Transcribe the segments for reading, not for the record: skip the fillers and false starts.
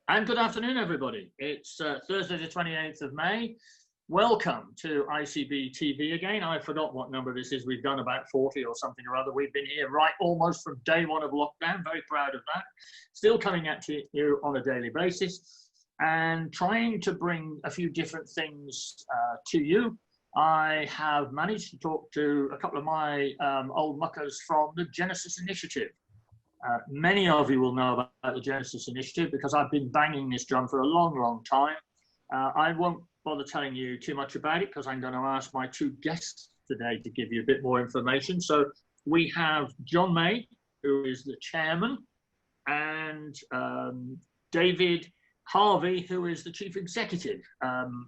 And good afternoon, everybody. It's Thursday, the 28th of May. Welcome to ICB TV again. I forgot what number this is. We've done about 40 or something or other. We've been here right almost from day one of lockdown. Very proud of that. Still coming at you on a daily basis and trying to bring a few different things to you. I have managed to talk to a couple of my old muckers from the Genesis Initiative. Many of you will know about the Genesis Initiative because I've been banging this drum for a long, long time. I won't bother telling you too much about it because I'm going to ask my two guests today to give you a bit more information. So we have John May, who is the chairman, and David Harvey, who is the chief executive.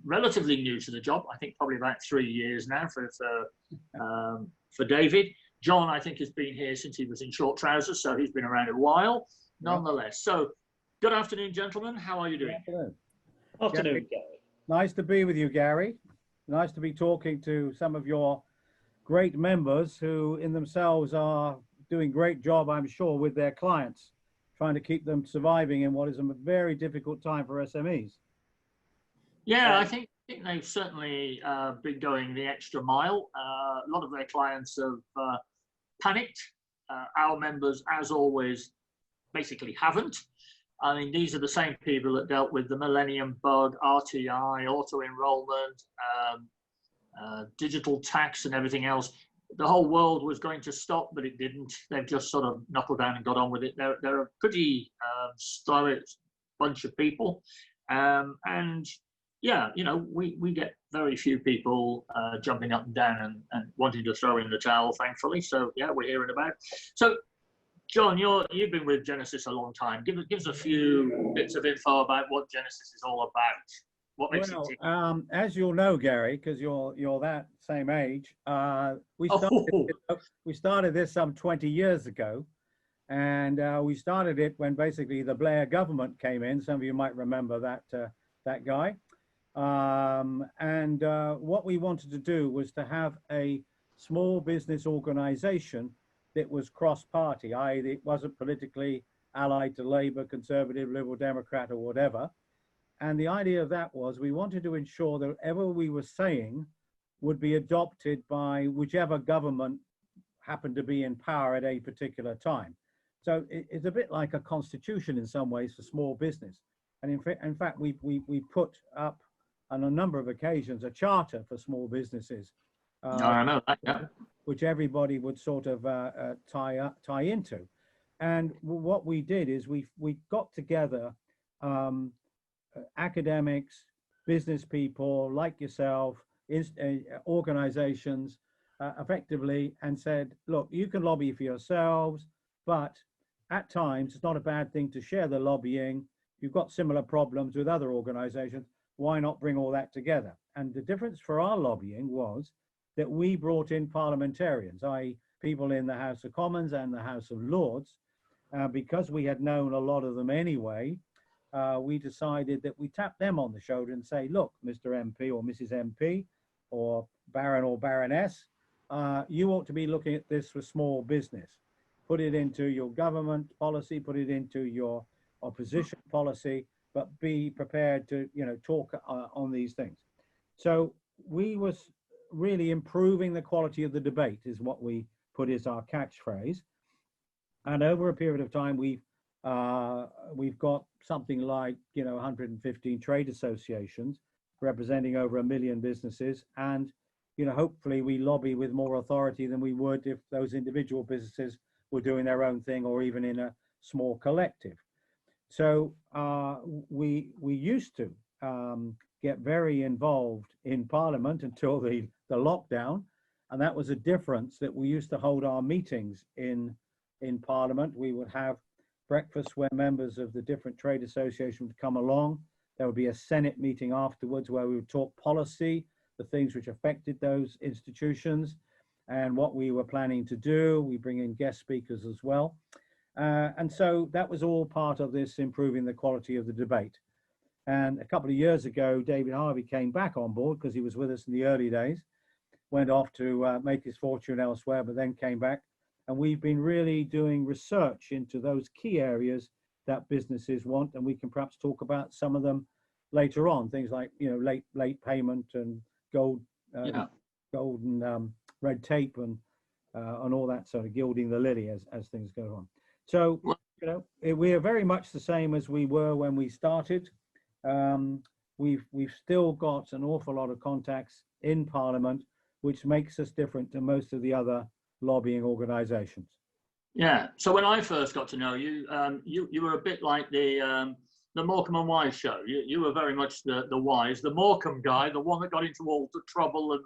Relatively new to the job, I think probably about 3 years now for David. John, I think, has been here since he was in short trousers, so he's been around a while, nonetheless. So, good afternoon, gentlemen. How are you doing? Good afternoon. Afternoon, Gary. Nice to be with you, Gary. Nice to be talking to some of your great members who in themselves are doing a great job, I'm sure, with their clients, trying to keep them surviving in what is a very difficult time for SMEs. Yeah, I think they've certainly been going the extra mile. A lot of their clients have panicked. Our members, as always, basically haven't. I mean, these are the same people that dealt with the Millennium Bug, RTI, auto-enrollment, digital tax and everything else. The whole world was going to stop, but it didn't. They've just sort of knuckled down and got on with it. They're a pretty stoic bunch of people. And yeah, you know, we get very few people jumping up and down and wanting to throw in the towel, thankfully. So yeah, we're hearing about it. So John, you've been with Genesis a long time. Give us a few bits of info about what Genesis is all about. What makes it tick? As you'll know, Gary, because you're that same age, we started this some 20 years ago, and we started it when basically the Blair government came in. Some of you might remember that guy. What we wanted to do was to have a small business organization that was cross-party, i.e. it wasn't politically allied to Labour, Conservative, Liberal Democrat or whatever. And the idea of that was we wanted to ensure that whatever we were saying would be adopted by whichever government happened to be in power at a particular time. So it's a bit like a constitution in some ways for small business. And in fact, we put up on a number of occasions a charter for small businesses, I know that, yeah. which everybody would sort of tie into. And what we did is we got together academics, business people like yourself, organizations effectively, and said, look, you can lobby for yourselves, but at times it's not a bad thing to share the lobbying. You've got similar problems with other organizations. Why not bring all that together? And the difference for our lobbying was that we brought in parliamentarians, i.e. people in the House of Commons and the House of Lords. Because we had known a lot of them anyway, we decided that we tap them on the shoulder and say, look, Mr. MP or Mrs. MP or Baron or Baroness, you ought to be looking at this for small business. Put it into your government policy, put it into your opposition policy, but be prepared to, talk on these things. So we was really improving the quality of the debate is what we put as our catchphrase. And over a period of time, we've got something like, 115 trade associations representing over 1 million businesses. And, hopefully we lobby with more authority than we would if those individual businesses were doing their own thing or even in a small collective. So we used to get very involved in Parliament until the lockdown. And that was a difference that we used to hold our meetings in Parliament. We would have breakfast where members of the different trade associations would come along. There would be a Senate meeting afterwards where we would talk policy, the things which affected those institutions and what we were planning to do. We bring in guest speakers as well. And so that was all part of this improving the quality of the debate. And a couple of years ago, David Harvey came back on board because he was with us in the early days, went off to make his fortune elsewhere, but then came back. And we've been really doing research into those key areas that businesses want, and we can perhaps talk about some of them later on. Things like, you know, late payment and golden red tape and all that sort of gilding the lily as things go on. So, you know, we are very much the same as we were when we started. We've still got an awful lot of contacts in Parliament, which makes us different to most of the other lobbying organisations. Yeah. So when I first got to know you, you were a bit like the Morecambe and Wise show. You were very much the Wise. The Morecambe guy, the one that got into all the trouble and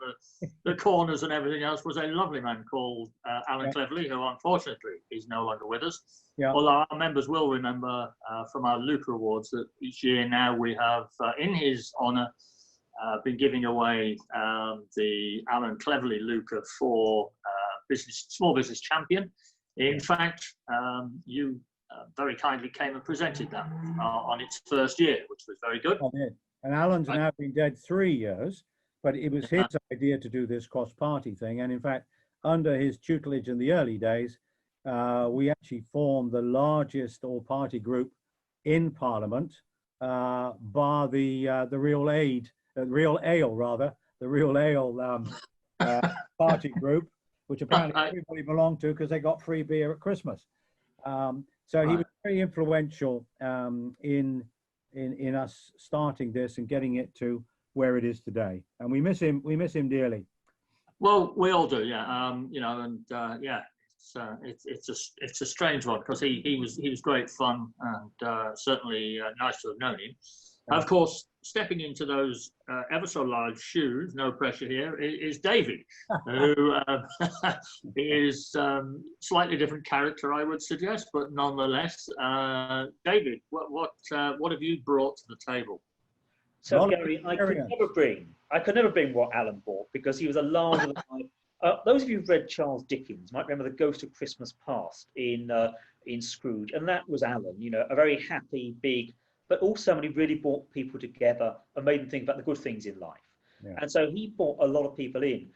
the corners and everything else, was a lovely man called Alan Cleverly, who unfortunately is no longer with us. Yeah. Although our members will remember from our Luca Awards that each year now we have, in his honour, been giving away the Alan Cleverly Luca for Small Business Champion. In fact, you very kindly came and presented that on its first year, which was very good. I did. And Alan's now been dead 3 years, but it was his idea to do this cross-party thing. And in fact, under his tutelage in the early days, we actually formed the largest all-party group in Parliament, bar the Real Ale party group, which apparently everybody belonged to because they got free beer at Christmas. So he was very influential in us starting this and getting it to where it is today. And we miss him. We miss him dearly. Well, we all do, yeah. You know, and yeah, it's a strange one because he was great fun and certainly nice to have known him. Of course, stepping into those ever so large shoes, no pressure here, is David, who is slightly different character, I would suggest, but nonetheless, David, what have you brought to the table? So Gary, I could never bring what Alan brought because he was a larger than life. Those of you who've read Charles Dickens might remember The Ghost of Christmas Past in Scrooge, and that was Alan. You know, a very happy, big, but also somebody who really brought people together and made them think about the good things in life. Yeah. And so he brought a lot of people in.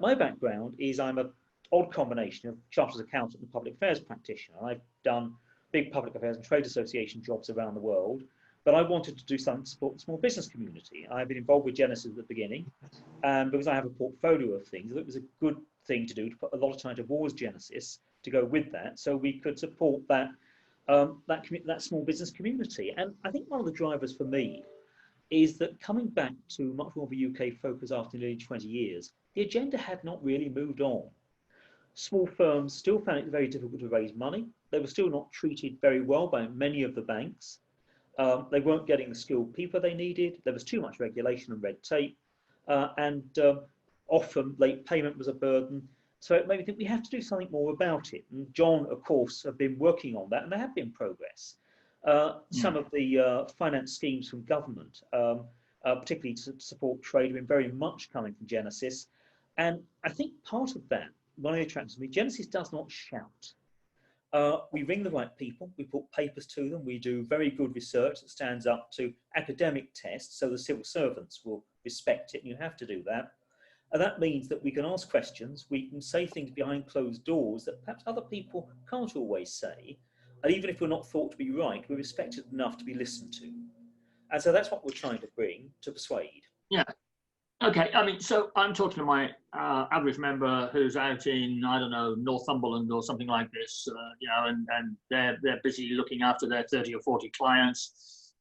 My background is I'm an odd combination of chartered accountant and public affairs practitioner. I've done big public affairs and trade association jobs around the world, but I wanted to do something to support the small business community. I've been involved with Genesis at the beginning, and because I have a portfolio of things, it was a good thing to do to put a lot of time towards Genesis to go with that, so we could support that that small business community. And I think one of the drivers for me is that coming back to much more of a UK focus after nearly 20 years, the agenda had not really moved on. Small firms still found it very difficult to raise money. They were still not treated very well by many of the banks. They weren't getting the skilled people they needed. There was too much regulation and red tape, and often late payment was a burden. So it made me think we have to do something more about it. And John, of course, have been working on that, and there have been progress. Some of the finance schemes from government, particularly to support trade, have been very much coming from Genesis. And I think part of that, one of the attractions to me, Genesis does not shout. We ring the right people, we put papers to them, we do very good research that stands up to academic tests, so the civil servants will respect it, and you have to do that. And that means that we can ask questions, we can say things behind closed doors that perhaps other people can't always say. And even if we're not thought to be right, we're respected enough to be listened to. And so that's what we're trying to bring to persuade. Yeah. Okay. I mean, so I'm talking to my average member who's out in, I don't know, Northumberland or something like this, you know, and they're busy looking after their 30 or 40 clients.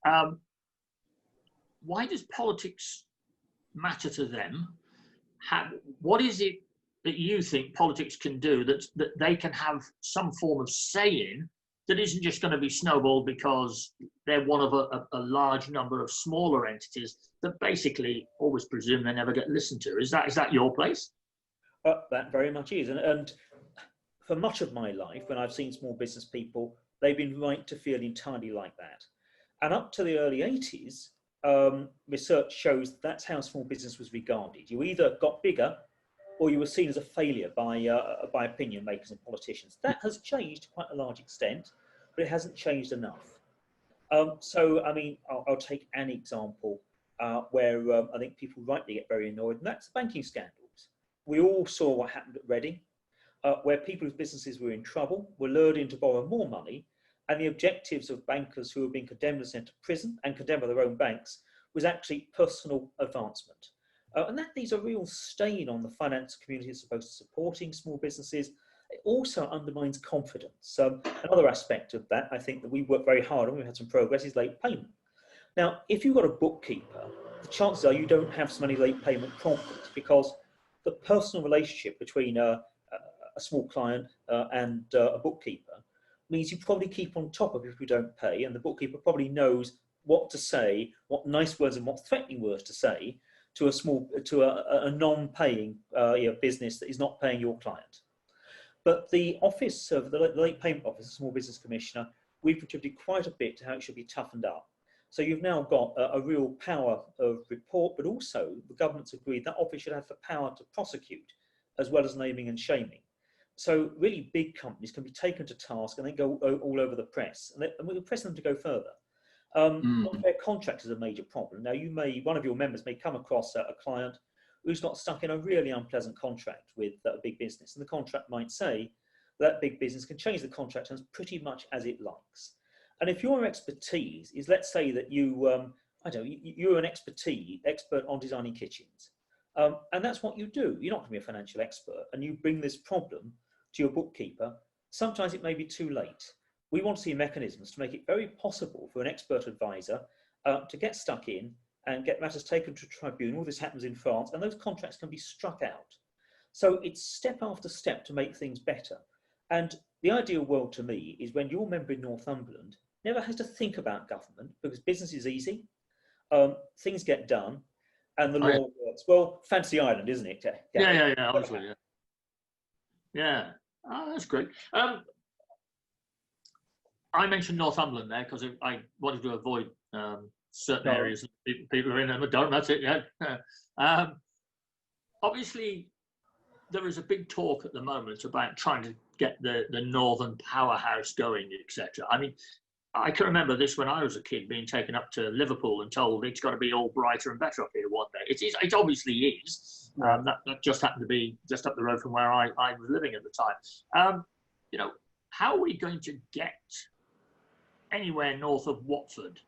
Why does politics matter to them? What is it that you think politics can do that they can have some form of say in that isn't just going to be snowballed because they're one of a large number of smaller entities that basically always presume they never get listened to? Is that your place? That very much is. And for much of my life, when I've seen small business people, they've been right to feel entirely like that. And up to the early 80s, research shows that's how small business was regarded. You either got bigger or you were seen as a failure by opinion makers and politicians. That has changed to quite a large extent, but it hasn't changed enough. So, I mean, I'll take an example where I think people rightly get very annoyed, and that's banking scandals. We all saw what happened at Reading, where people's businesses were in trouble, were lured in to borrow more money, And the objectives of bankers who have been condemned and sent to prison and condemned by their own banks was actually personal advancement. And that leaves a real stain on the finance community that's supposed to supporting small businesses. It also undermines confidence. Another aspect of that, I think, that we work very hard on, we've had some progress, is late payment. Now, if you've got a bookkeeper, the chances are you don't have so many late payment problems, because the personal relationship between a small client and a bookkeeper means you probably keep on top of it if you don't pay, and the bookkeeper probably knows what to say, what nice words and what threatening words to say to a non-paying business that is not paying your client. But the office of the Late Payment Office, the Small Business Commissioner, we've contributed quite a bit to how it should be toughened up. So you've now got a real power of report, but also the government's agreed that office should have the power to prosecute, as well as naming and shaming. So really big companies can be taken to task and they go all over the press, and we're pressing them to go further. Unfair contracts is a major problem. Now, one of your members may come across a client who's got stuck in a really unpleasant contract with a big business, and the contract might say that big business can change the contract terms pretty much as it likes. And if your expertise is, let's say that you're an expert on designing kitchens, and that's what you do. You're not going to be a financial expert, and you bring this problem to your bookkeeper. Sometimes it may be too late. We want to see mechanisms to make it very possible for an expert advisor to get stuck in and get matters taken to tribunal. This happens in France, and those contracts can be struck out. So it's step after step to make things better. And the ideal world to me is when your member in Northumberland never has to think about government, because business is easy, things get done, and the law works. Well, fancy island, isn't it? Yeah, obviously, yeah. Yeah, that's great. I mentioned Northumberland there because I wanted to avoid certain areas that people are in and don't. That's it, yeah. Obviously, there is a big talk at the moment about trying to get the northern powerhouse going, etc. I mean, I can remember this when I was a kid, being taken up to Liverpool and told it's got to be all brighter and better up here one day. It obviously is. That just happened to be just up the road from where I was living at the time. How are we going to get anywhere north of Watford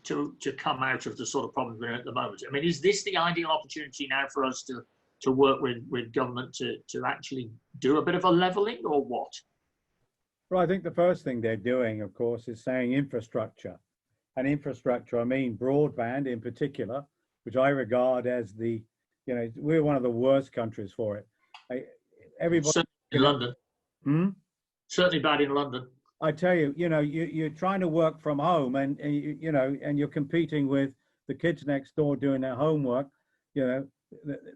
to come out of the sort of problems we're in at the moment? I mean, is this the ideal opportunity now for us to work with government to actually do a bit of a levelling, or what? Well, I think the first thing they're doing, of course, is saying infrastructure. And infrastructure, I mean broadband in particular, which I regard as we're one of the worst countries for it. Everybody certainly in London. Certainly bad in London. I tell you, you're trying to work from home, and you're competing with the kids next door doing their homework.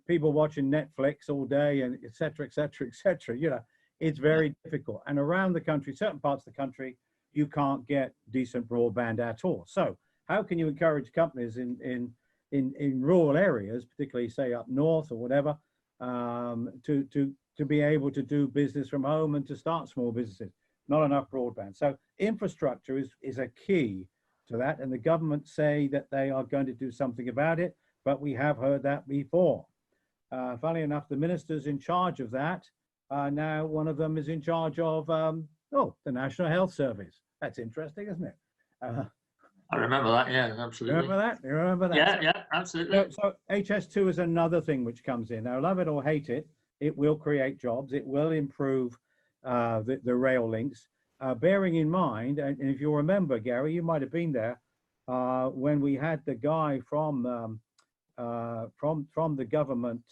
People watching Netflix all day, and et cetera, et cetera, et cetera. It's very difficult. And around the country, certain parts of the country, you can't get decent broadband at all. So how can you encourage companies in rural areas, particularly say up north or whatever, to be able to do business from home and to start small businesses? Not enough broadband. So infrastructure is a key to that. And the government say that they are going to do something about it, but we have heard that before. Funnily enough, the minister's in charge of that. Now one of them is in charge of the National Health Service. That's interesting, isn't it? I remember that. Yeah, absolutely. You remember that? Yeah, absolutely. So HS2 is another thing which comes in. Now, love it or hate it, it will create jobs. It will improve the rail links. Bearing in mind, and if you remember, Gary, you might have been there when we had the guy from the government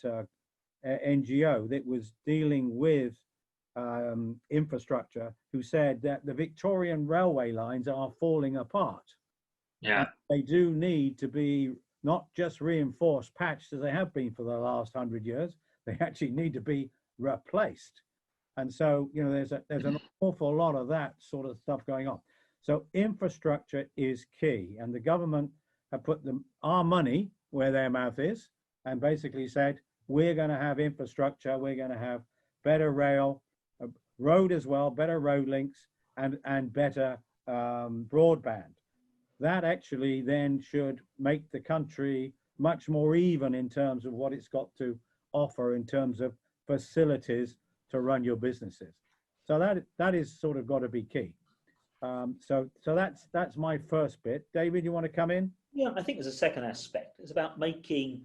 NGO that was dealing with infrastructure, who said that the Victorian railway lines are falling apart. Yeah, and they do need to be not just reinforced, patched as they have been for the last 100 years. They actually need to be replaced. And so, there's an awful lot of that sort of stuff going on. So infrastructure is key, and the government have put our money where their mouth is, and basically said, we're going to have infrastructure, we're going to have better rail, road as well, better road links, and better broadband. That actually then should make the country much more even in terms of what it's got to offer in terms of facilities to run your businesses. So that is sort of got to be key. So that's my first bit. David, you want to come in? Yeah, I think there's a second aspect. It's about making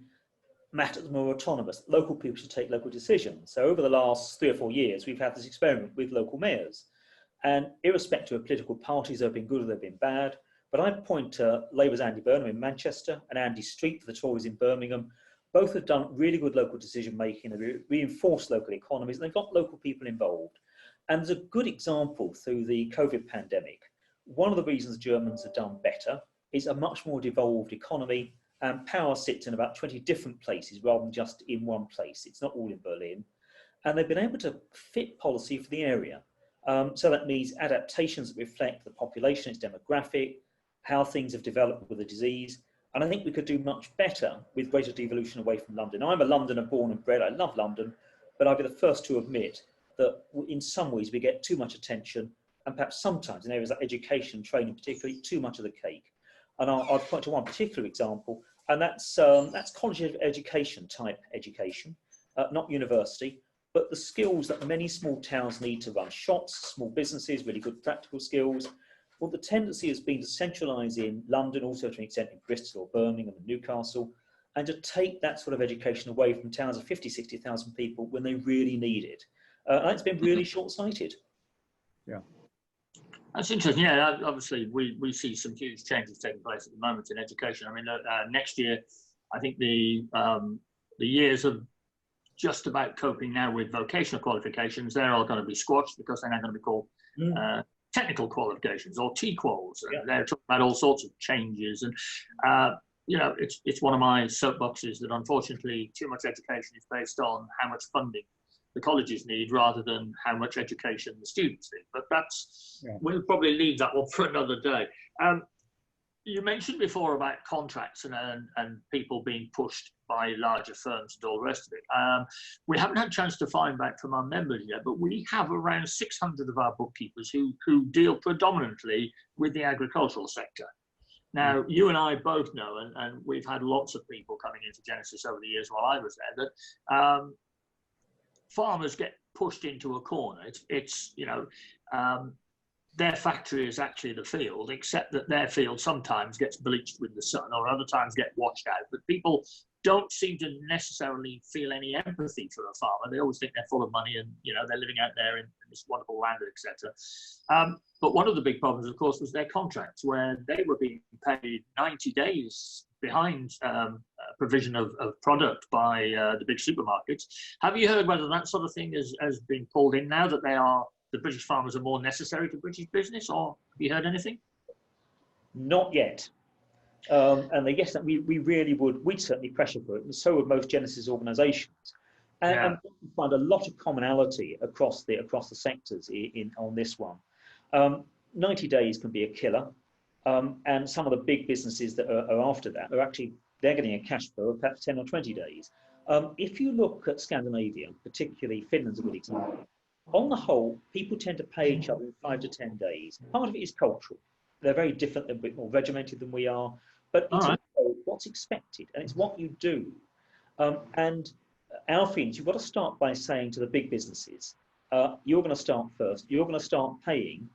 matters more autonomous. Local people should take local decisions. So over the last 3 or 4 years, we've had this experiment with local mayors. And irrespective of political parties, they've been good or they've been bad. But I point to Labour's Andy Burnham in Manchester and Andy Street for the Tories in Birmingham. Both have done really good local decision making. They've reinforced local economies and they've got local people involved. And there's a good example through the COVID pandemic. One of the reasons Germans have done better is a much more devolved economy, and power sits in about 20 different places rather than just in one place. It's not all in Berlin. And they've been able to fit policy for the area. So that means adaptations that reflect the population, its demographic, how things have developed with the disease. And I think we could do much better with greater devolution away from London. I'm a Londoner born and bred. I love London, but I'll be the first to admit that in some ways we get too much attention, and perhaps sometimes in areas like education and training particularly, too much of the cake. And I'll point to one particular example, and that's college education type education, not university, but the skills that many small towns need to run shops, small businesses, really good practical skills. Well, the tendency has been to centralise in London, also to an extent in Bristol or Birmingham and Newcastle, and to take that sort of education away from towns of 50, 60,000 people when they really need it. And it's been really short-sighted. Yeah. That's interesting. Yeah, obviously we see some huge changes taking place at the moment in education. I mean, next year, I think the years of just about coping now with vocational qualifications, they're all going to be squashed because they're now going to be called technical qualifications or TQuals. Yeah. They're talking about all sorts of changes. And, you know, it's one of my soapboxes that unfortunately too much education is based on how much funding the colleges need rather than how much education the students need. But that's, we'll probably leave that one for another day. You mentioned before about contracts and people being pushed by larger firms and all the rest of it. We haven't had a chance to find back from our members yet, but we have around 600 of our bookkeepers who deal predominantly with the agricultural sector. Now, you and I both know, and we've had lots of people coming into Genesis over the years while I was there, that farmers get pushed into a corner. It's you know, their factory is actually the field, except that their field sometimes gets bleached with the sun or other times get washed out. But people don't seem to necessarily feel any empathy for a farmer. They always think they're full of money and, you know, they're living out there in this wonderful land, etc. But one of the big problems, of course, was their contracts, where they were being paid 90 days behind provision of product by the big supermarkets. Have you heard whether that sort of thing has been pulled in now that the British farmers are more necessary to British business, or have you heard anything? Not yet. And I guess that we really we'd certainly pressure for it, and so would most Genesis organisations. And we find a lot of commonality across the sectors on this one. 90 days can be a killer, and some of the big businesses that are after that are actually, they're getting a cash flow of perhaps 10 or 20 days. If you look at Scandinavia, particularly Finland's a good example. On the whole, people tend to pay each other in 5 to 10 days. Part of it is cultural. They're very different, they're a bit more regimented than we are, but it's also what's expected, and it's what you do. And our feelings, you've got to start by saying to the big businesses, you're going to start first, you're going to start paying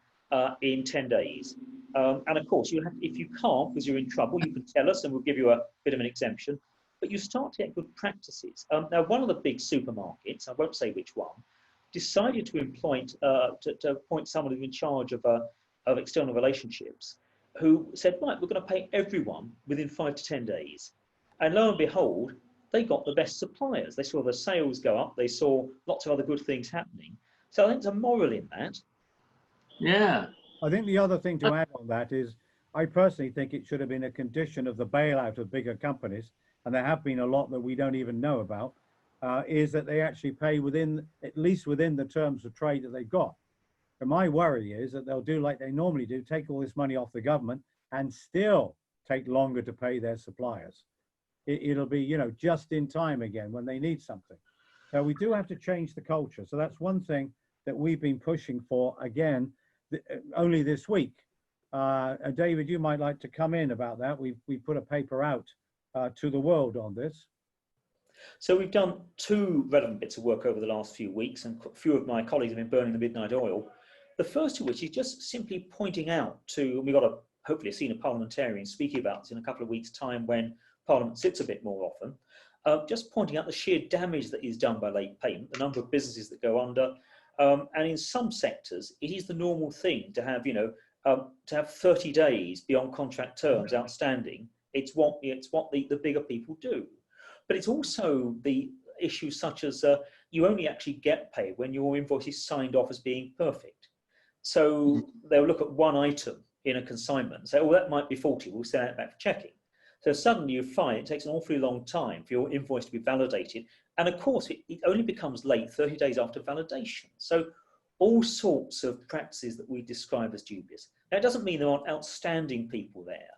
in 10 days. And of course, if you can't, because you're in trouble, you can tell us and we'll give you a bit of an exemption, but you start to get good practices. Now, one of the big supermarkets, I won't say which one, decided to appoint someone who's in charge of external relationships, who said, right, we're going to pay everyone within 5 to 10 days. And lo and behold, they got the best suppliers. They saw the sales go up. They saw lots of other good things happening. So I think there's a moral in that. Yeah. I think the other thing to add on that is, I personally think it should have been a condition of the bailout of bigger companies, and there have been a lot that we don't even know about, is that they actually pay at least within the terms of trade that they've got. And my worry is that they'll do like they normally do, take all this money off the government and still take longer to pay their suppliers. It'll be, you know, just in time again when they need something. So we do have to change the culture. So that's one thing that we've been pushing for, again, only this week. David, you might like to come in about that. We put a paper out to the world on this. So we've done 2 relevant bits of work over the last few weeks, and a few of my colleagues have been burning the midnight oil. The first of which is just simply pointing out to, and we've got hopefully a senior parliamentarian speaking about this in a couple of weeks' time when Parliament sits a bit more often, just pointing out the sheer damage that is done by late payment, the number of businesses that go under, and in some sectors, it is the normal thing to have, to have 30 days beyond contract terms outstanding. It's what the bigger people do. But it's also the issues such as you only actually get paid when your invoice is signed off as being perfect. So they'll look at one item in a consignment and say, oh, that might be faulty, we'll send it back for checking. So suddenly you find it takes an awfully long time for your invoice to be validated. And of course, it only becomes late 30 days after validation. So all sorts of practices that we describe as dubious. Now, it doesn't mean there aren't outstanding people there.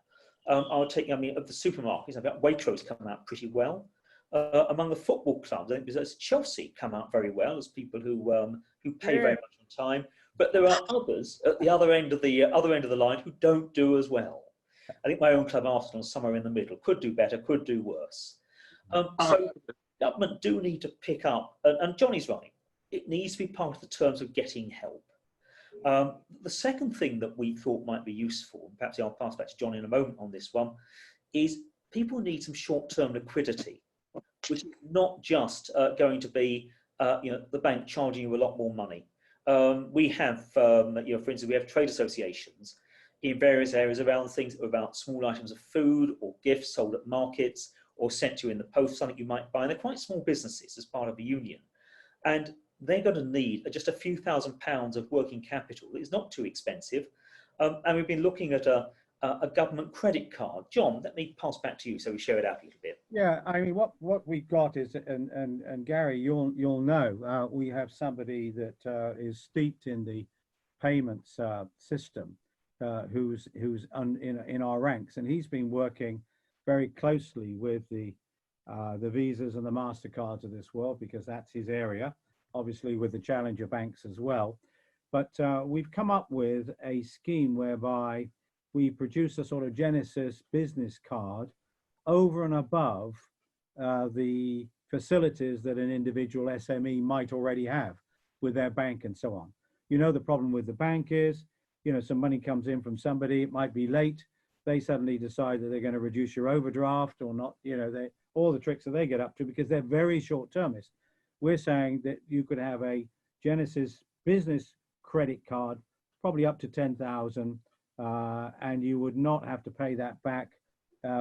Of the supermarkets, I've got Waitrose come out pretty well. Among the football clubs, I think there's Chelsea come out very well as people who pay very much on time. But there are others at the other end of the line who don't do as well. I think my own club, Arsenal, is somewhere in the middle. Could do better, could do worse. So government do need to pick up, and Johnny's right. It needs to be part of the terms of getting help. The second thing that we thought might be useful, and perhaps I'll pass back to John in a moment on this one, is people need some short-term liquidity, which is not just going to be the bank charging you a lot more money. We have, for instance, we have trade associations in various areas around things about small items of food or gifts sold at markets or sent to you in the post, something you might buy. And they're quite small businesses as part of a union. And they're going to need just a few £1,000s of working capital. It's not too expensive. And we've been looking at a government credit card. John, let me pass back to you so we share it out a little bit. Yeah, I mean, what we've got is, and Garry, you'll know, we have somebody that is steeped in the payments system, who's in our ranks, and he's been working very closely with the Visas and the MasterCards of this world, because that's his area, obviously with the challenger banks as well. But we've come up with a scheme whereby we produce a sort of Genesis business card over and above the facilities that an individual SME might already have with their bank and so on. You know, the problem with the bank is, some money comes in from somebody, it might be late, they suddenly decide that they're going to reduce your overdraft or not, all the tricks that they get up to, because they're very short-termist. We're saying that you could have a Genesis business credit card, probably up to 10,000, and you would not have to pay that back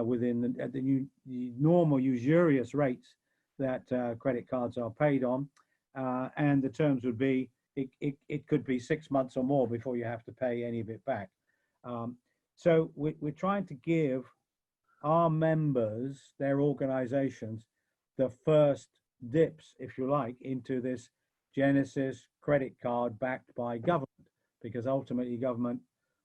within the normal usurious rates that credit cards are paid on, and the terms would be it could be 6 months or more before you have to pay any of it back. So we're trying to give our members, their organizations, the first dips, if you like, into this Genesis credit card backed by government, because ultimately government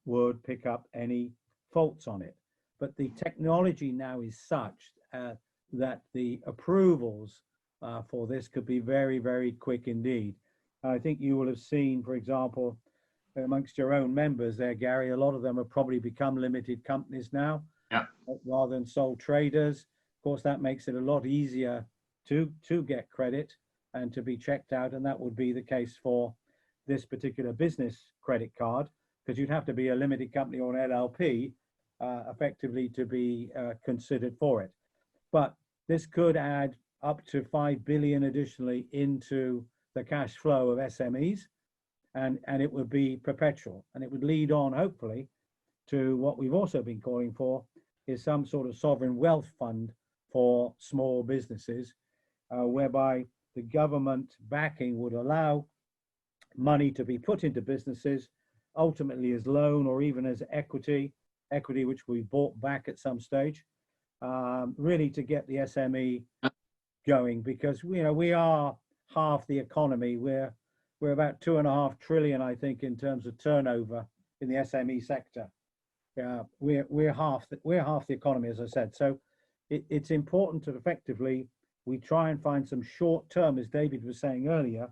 would pick up any faults on it. But the technology now is such that the approvals for this could be very, very quick indeed. I think you will have seen, for example, amongst your own members there, Garry, a lot of them have probably become limited companies now, rather than sole traders. Of course, that makes it a lot easier to get credit and to be checked out, and that would be the case for this particular business credit card, because you'd have to be a limited company or an LLP effectively to be considered for it. But this could add up to 5 billion additionally into the cash flow of SMEs, and it would be perpetual, and it would lead on hopefully to what we've also been calling for, is some sort of sovereign wealth fund for small businesses, whereby the government backing would allow money to be put into businesses, ultimately as loan or even as equity which we bought back at some stage, really to get the SME going, because we are half the economy. We're about 2.5 trillion, I think, in terms of turnover in the SME sector. We're half the economy, as I said. So it's important that effectively we try and find some short-term, as David was saying earlier,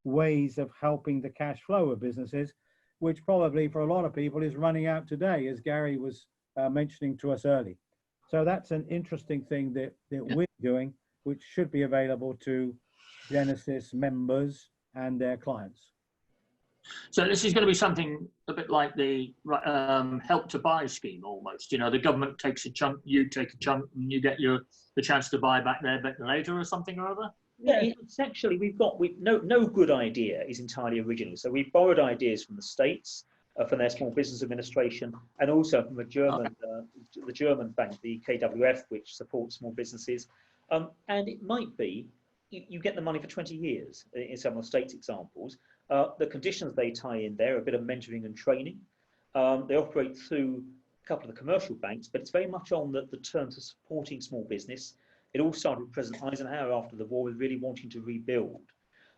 ways of helping the cash flow of businesses, which probably for a lot of people is running out today, as Garry was mentioning to us early. So that's an interesting thing that we're doing, which should be available to Genesis members and their clients. So this is going to be something a bit like the Help to Buy scheme almost. You know, the government takes a chunk, you take a chunk, and you get the chance to buy back there a bit later or something or other. Yeah, it's actually, no good idea is entirely original. So we've borrowed ideas from the States, from their Small Business Administration, and also from a German, the German bank, the KWF, which supports small businesses. And it might be, you get the money for 20 years in some of the States examples. The conditions they tie in there are a bit of mentoring and training. They operate through a couple of the commercial banks, but it's very much on the terms of supporting small business. It all started with President Eisenhower after the war with really wanting to rebuild.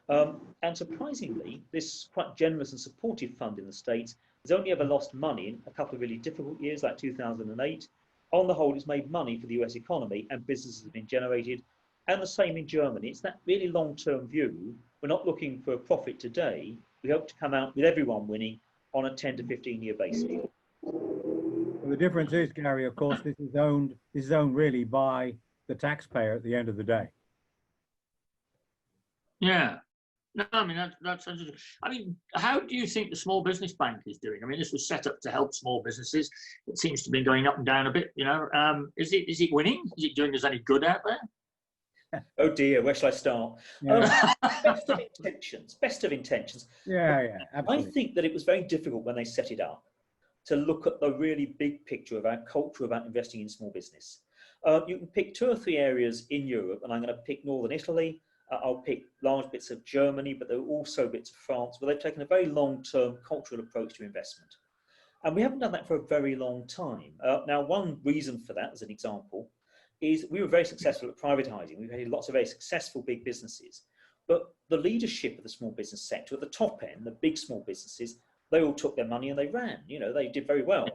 And surprisingly, this quite generous and supportive fund in the States has only ever lost money in a couple of really difficult years like 2008. On the whole, it's made money for the US economy and businesses have been generated. And the same in Germany. It's that really long-term view. We're not looking for a profit today. We hope to come out with everyone winning on a 10 to 15-year basis. Well, the difference is, Garry, of course, this is owned really by the taxpayer at the end of the day. Yeah. No, I mean, that's interesting. I mean, how do you think the Small Business Bank is doing? I mean, this was set up to help small businesses. It seems to be going up and down a bit, you know. Is it winning? Is it doing us any good out there? Oh dear, where shall I start? Yeah. Best of intentions, best of intentions. Yeah, absolutely. I think that it was very difficult when they set it up to look at the really big picture about culture about investing in small business. You can pick 2 or 3 areas in Europe, and I'm going to pick Northern Italy. I'll pick large bits of Germany, but there are also bits of France, where they've taken a very long-term cultural approach to investment. And we haven't done that for a very long time. Now, one reason for that, as an example, is we were very successful at privatizing. We've had lots of very successful big businesses, but the leadership of the small business sector at the top end, the big small businesses, they all took their money and they ran, you know, they did very well.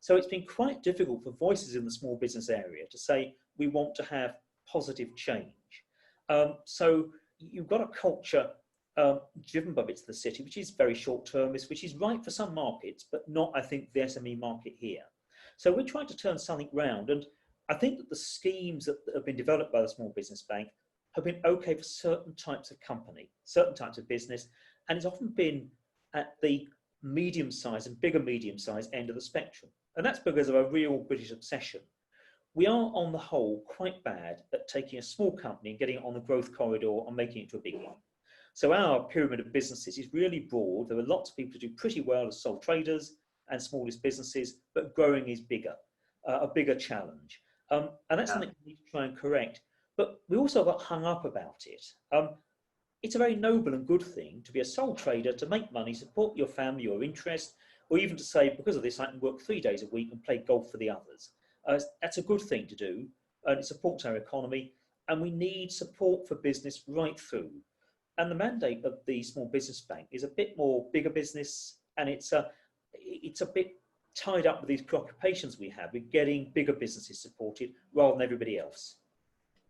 So it's been quite difficult for voices in the small business area to say, we want to have positive change. So you've got a culture driven by bits of the city, which is very short-termist, which is right for some markets, but not, I think, the SME market here. So we're trying to turn something round. And I think that the schemes that have been developed by the Small Business Bank have been okay for certain types of company, certain types of business, and it's often been at the medium-sized and bigger medium-sized end of the spectrum. And that's because of a real British obsession. We are, on the whole, quite bad at taking a small company and getting it on the growth corridor and making it into a big one. So our pyramid of businesses is really broad. There are lots of people who do pretty well as sole traders and smallest businesses, but growing is bigger, a bigger challenge. And that's something we need to try and correct. But we also got hung up about it. It's a very noble and good thing to be a sole trader, to make money, support your family or interest, or even to say, because of this, I can work 3 days a week and play golf for the others. That's a good thing to do, and it supports our economy, and we need support for business right through. And the mandate of the Small Business Bank is a bit more bigger business, and it's a bit tied up with these preoccupations we have with getting bigger businesses supported rather than everybody else.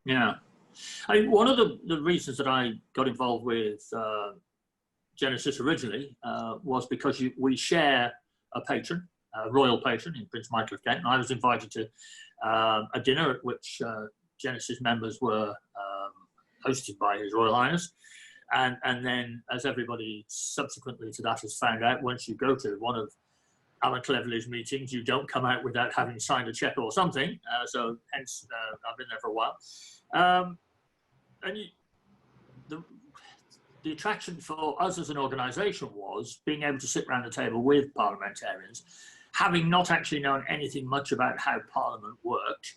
Yeah. I mean, one of the reasons that I got involved with Genesis originally was because we share a patron, a royal patron in Prince Michael of Kent, and I was invited to a dinner at which Genesis members were hosted by His Royal Highness. And then, as everybody subsequently to that has found out, once you go to one of Alan Cleverley's meetings, you don't come out without having signed a cheque or something. So hence, I've been there for a while. And the attraction for us as an organisation was being able to sit around the table with parliamentarians, having not actually known anything much about how Parliament worked,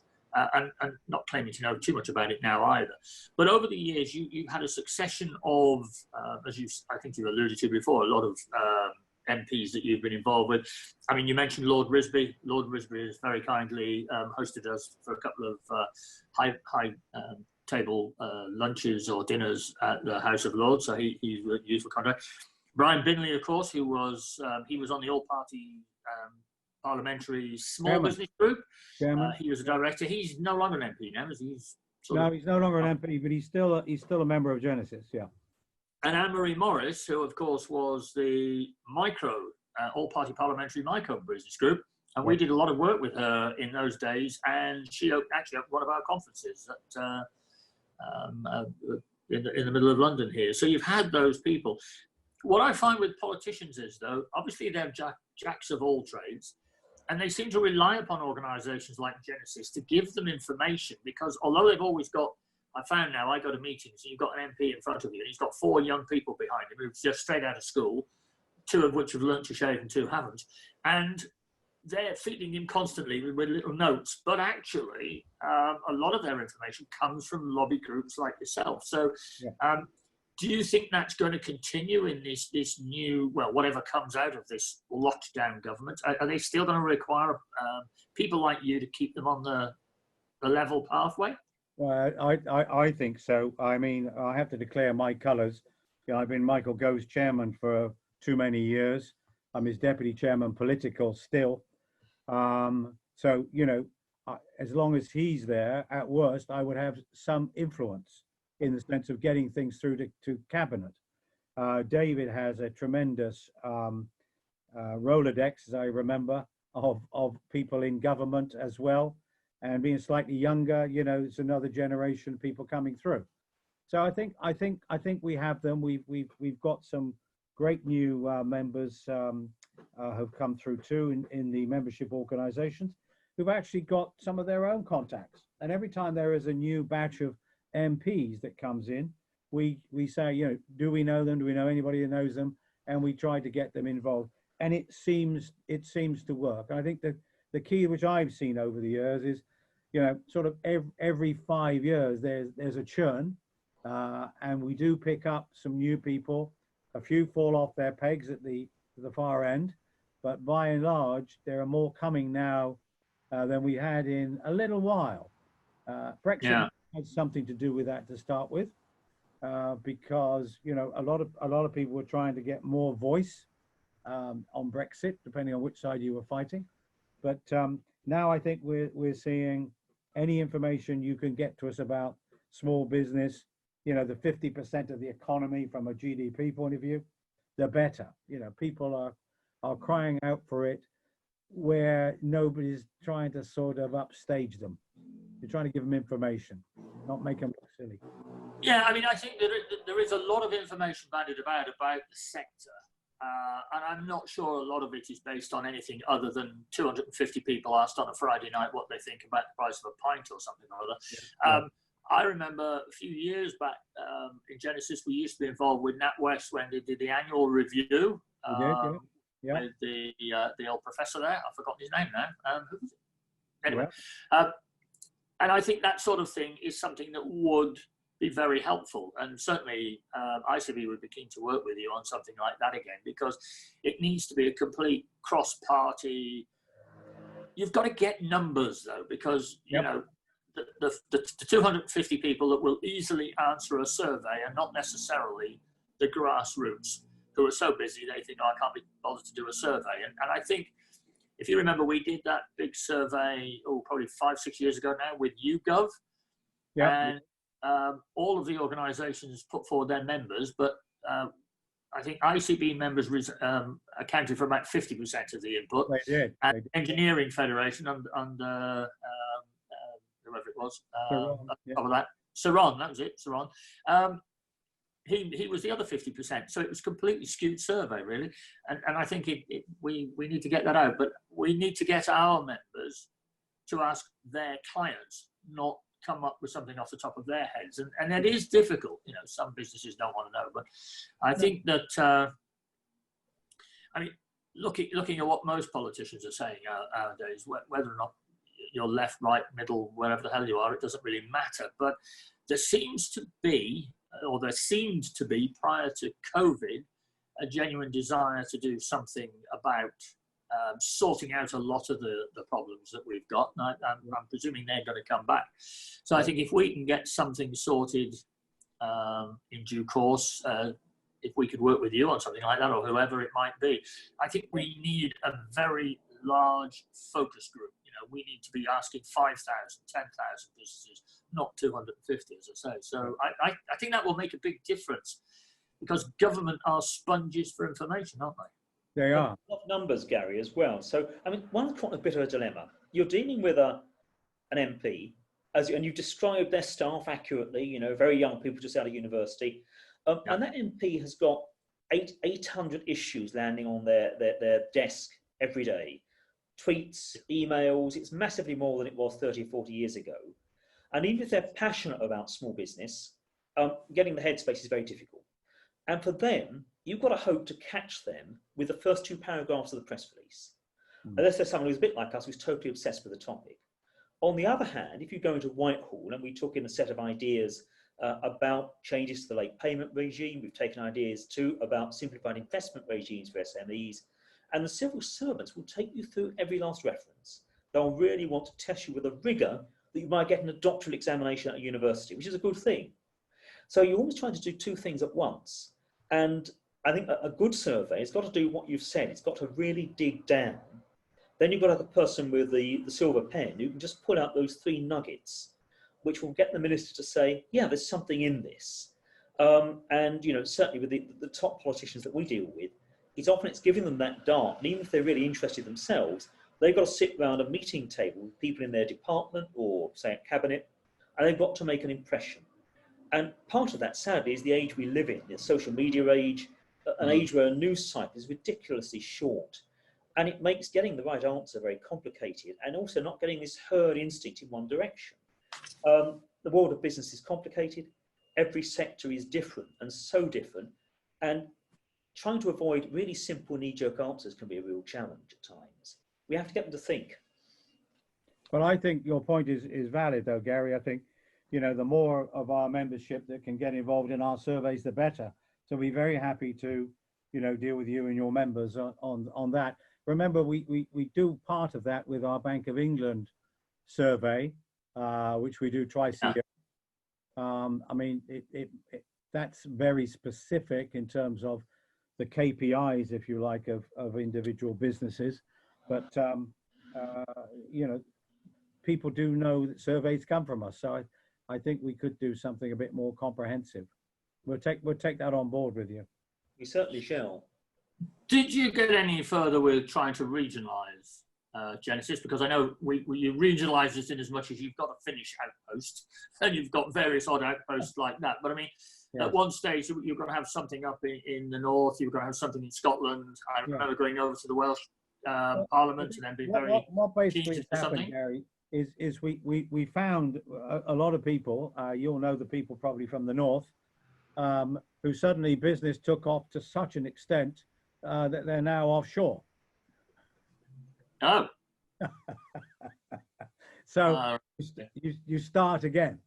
and not claiming to know too much about it now either. But over the years, you've had a succession of, as I think you alluded to before, a lot of MPs that you've been involved with. I mean, you mentioned Lord Risby. Lord Risby has very kindly hosted us for a couple of high table lunches or dinners at the House of Lords, so he's a useful contact. Brian Binley, of course, who was he was on the all-party parliamentary small business group. He was a director. He's no longer an MP now, is he? He's no longer an MP, but he's still a member of Genesis. Yeah. And Anne-Marie Morris, who of course was the all-party parliamentary micro business group, and we did a lot of work with her in those days. And she actually opened one of our conferences in the middle of London here. So you've had those people. What I find with politicians is, though, obviously they're jacks of all trades, and they seem to rely upon organisations like Genesis to give them information, because although they've always got, I found now, I go to meetings and you've got an MP in front of you and he's got 4 young people behind him who've just straight out of school, 2 of which have learnt to shave and 2 haven't. And they're feeding him constantly with little notes, but actually a lot of their information comes from lobby groups like yourself. So do you think that's going to continue in this new, well, whatever comes out of this lockdown government? Are they still going to require people like you to keep them on the level pathway? Well, I think so. I mean, I have to declare my colours. You know, I've been Michael Gove's chairman for too many years. I'm his deputy chairman political still. So, you know, as long as he's there, at worst, I would have some influence in the sense of getting things through to cabinet. David has a tremendous Rolodex, as I remember, of people in government as well. And being slightly younger, you know, it's another generation of people coming through. So I think we have them. We've got some great new members have come through too in the membership organisations who've actually got some of their own contacts. And every time there is a new batch of MPs that comes in, we say, you know, do we know them? Do we know anybody who knows them? And we try to get them involved. And it seems to work. I think that the key which I've seen over the years is, you know, sort of every 5 years there's a churn, and we do pick up some new people. A few fall off their pegs at the far end, but by and large there are more coming now than we had in a little while. Brexit had something to do with that to start with, because, you know, a lot of people were trying to get more voice on Brexit, depending on which side you were fighting. But now I think we're seeing any information you can get to us about small business, you know, the 50% of the economy from a GDP point of view, the better. You know, people are crying out for it, where nobody's trying to sort of upstage them. You're trying to give them information, not make them look silly. Yeah, I mean, I think that there is a lot of information bandied about the sector. And I'm not sure a lot of it is based on anything other than 250 people asked on a Friday night what they think about the price of a pint or something or other. I remember a few years back in Genesis, we used to be involved with NatWest when they did the annual review with the old professor there. I've forgotten his name now. Who was it? Anyway, and I think that sort of thing is something that would be very helpful, and certainly ICB would be keen to work with you on something like that again, because it needs to be a complete cross-party. You've got to get numbers though, because you know the 250 people that will easily answer a survey are not necessarily the grassroots who are so busy they think, oh, I can't be bothered to do a survey. And I think, if you remember, we did that big survey, probably 5-6 years ago now with YouGov. And all of the organisations put forward their members, but I think ICB members accounted for about 50% of the input. They did. And Engineering Federation under whoever it was, of that, Saron, that was it, Saron. He was the other 50%, so it was a completely skewed survey, really. And I think we need to get that out, but we need to get our members to ask their clients, not come up with something off the top of their heads. And it is difficult. You know, some businesses don't want to know, but I think that, I mean, looking at what most politicians are saying nowadays, whether or not you're left, right, middle, wherever the hell you are, it doesn't really matter. But there seemed to be prior to COVID, a genuine desire to do something about sorting out a lot of the problems that we've got. And I'm presuming they're going to come back. So I think if we can get something sorted in due course, if we could work with you on something like that, or whoever it might be, I think we need a very large focus group. You know, we need to be asking 5,000, 10,000 businesses, not 250, as I say. So I think that will make a big difference, because government are sponges for information, aren't they? They are. Of numbers, Gary, as well. So, I mean, one's quite a bit of a dilemma. You're dealing with an MP, and you've described their staff accurately, you know, very young people just out of university. And that MP has got 800 issues landing on their desk every day. Tweets, emails, it's massively more than it was 30 or 40 years ago. And even if they're passionate about small business, getting the headspace is very difficult. And for them, you've got to hope to catch them with the first 2 paragraphs of the press release. Unless there's someone who's a bit like us, who's totally obsessed with the topic. On the other hand, if you go into Whitehall, and we took in a set of ideas about changes to the late payment regime, we've taken ideas too about simplified investment regimes for SMEs, and the civil servants will take you through every last reference. They'll really want to test you with a rigour that you might get in a doctoral examination at a university, which is a good thing. So you're always trying to do 2 things at once. And I think a good survey has got to do what you've said. It's got to really dig down. Then you've got to have the person with the silver pen who can just pull out those 3 nuggets, which will get the minister to say, yeah, there's something in this. And, you know, certainly with the top politicians that we deal with, it's giving them that dart. And even if they're really interested themselves, they've got to sit around a meeting table with people in their department or, say, a cabinet, and they've got to make an impression. And part of that, sadly, is the age we live in, the social media age, an age where a news cycle is ridiculously short. And it makes getting the right answer very complicated, and also not getting this herd instinct in one direction. The world of business is complicated. Every sector is different, and so different. And trying to avoid really simple knee-jerk answers can be a real challenge at times. We have to get them to think. Well, I think your point is valid, though, Gary. I think, you know, the more of our membership that can get involved in our surveys, the better. So we're very happy to, you know, deal with you and your members on that. Remember, we do part of that with our Bank of England survey, which we do twice a year. I mean, that's very specific in terms of the KPIs, if you like, of individual businesses. But, you know, people do know that surveys come from us. So I think we could do something a bit more comprehensive. We'll take that on board with you. We certainly shall. Did you get any further with trying to regionalise Genesis? Because I know you regionalise this in as much as you've got a Finnish outpost and you've got various odd outposts like that. But I mean, at one stage, you've got to have something up in the north, you've got to have something in Scotland. I remember going over to the Welsh Parliament and then being very what basically keen has happened, Gary, is we found a lot of people, you'll know the people probably from the north, who suddenly business took off to such an extent that they're now offshore. Oh. So you start again.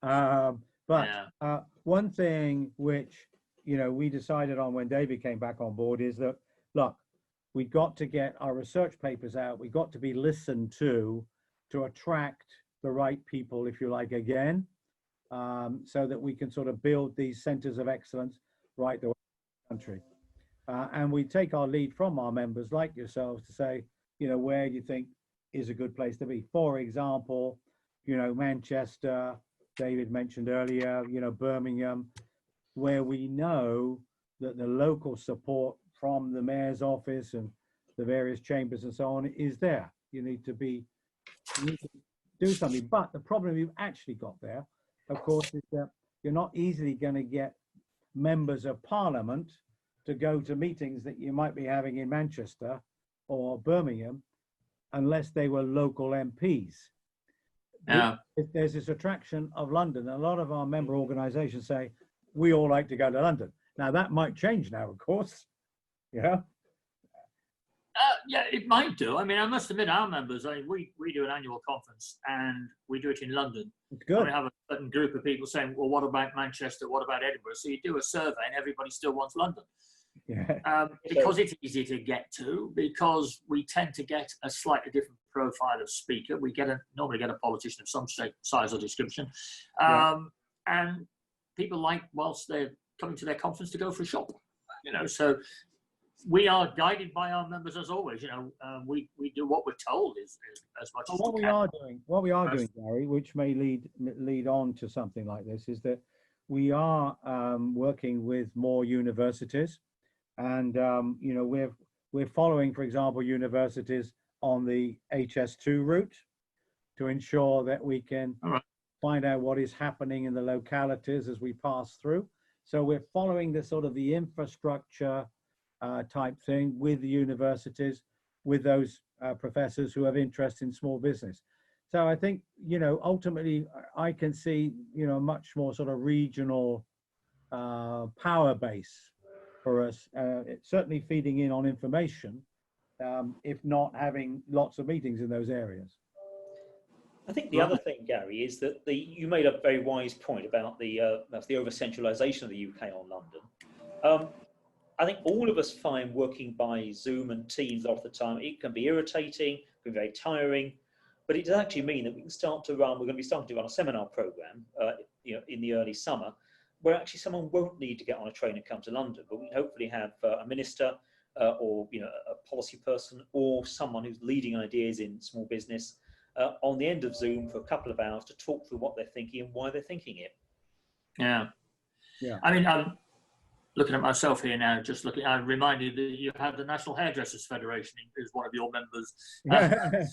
But one thing which, you know, we decided on when David came back on board is that, look, we've got to get our research papers out. We've got to be listened to attract the right people, if you like, again, so that we can sort of build these centers of excellence right the way in the country. And we take our lead from our members like yourselves to say, you know, where you think is a good place to be. For example, you know, Manchester, David mentioned earlier, you know, Birmingham, where we know that the local support from the mayor's office and the various chambers and so on is there. You need to do something. But the problem you've actually got there, of course, is that you're not easily going to get members of parliament to go to meetings that you might be having in Manchester or Birmingham unless they were local MPs. Yeah. There's this attraction of London. A lot of our member organizations say, we all like to go to London. Now that might change now, of course. Yeah. Yeah, it might do. I mean, I must admit, our members, we do an annual conference and we do it in London. It's good. And we have a certain group of people saying, well, what about Manchester? What about Edinburgh? So you do a survey and everybody still wants London. Yeah. Because it's easy to get to, because we tend to get a slightly different profile of speaker. We normally get a politician of some size or description. And people like, whilst they're coming to their conference, to go for a shop. You know, so we are guided by our members as always. You know, we do what we're told is as much as we can. What we are doing, Gary, which may lead on to something like this, is that we are working with more universities, and you know, we're following, for example, universities on the HS2 route to ensure that we can find out what is happening in the localities as we pass through. So we're following the sort of the infrastructure type thing with the universities, with those professors who have interest in small business. So I think, you know, ultimately I can see, you know, much more sort of regional power base for us. It's certainly feeding in on information, if not having lots of meetings in those areas. I think the other thing, Gary, is that you made a very wise point about the over-centralisation of the UK on London. I think all of us find working by Zoom and Teams a lot of the time, it can be irritating, it can be very tiring, but it does actually mean that we can start to run, we're going to be starting to run a seminar programme you know, in the early summer, where actually someone won't need to get on a train and come to London, but we hopefully have a minister or, you know, a policy person or someone who's leading ideas in small business on the end of Zoom for a couple of hours to talk through what they're thinking and why they're thinking it. Yeah. Yeah. I mean, I'm looking at myself here now, just looking, I remind you that you have the National Hairdressers Federation as one of your members. Yeah,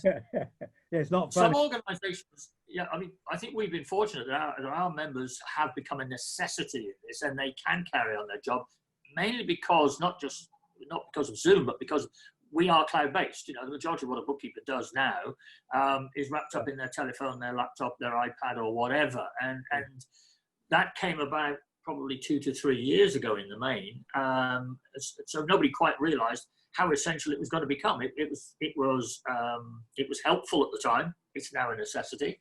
it's not fun. Some organisations, yeah, I mean, I think we've been fortunate that our members have become a necessity in this and they can carry on their job, mainly because, not because of Zoom, but because we are cloud-based. You know, the majority of what a bookkeeper does now is wrapped up in their telephone, their laptop, their iPad or whatever. And that came about probably 2 to 3 years ago in the main. So nobody quite realised how essential it was going to become. It was helpful at the time. It's now a necessity.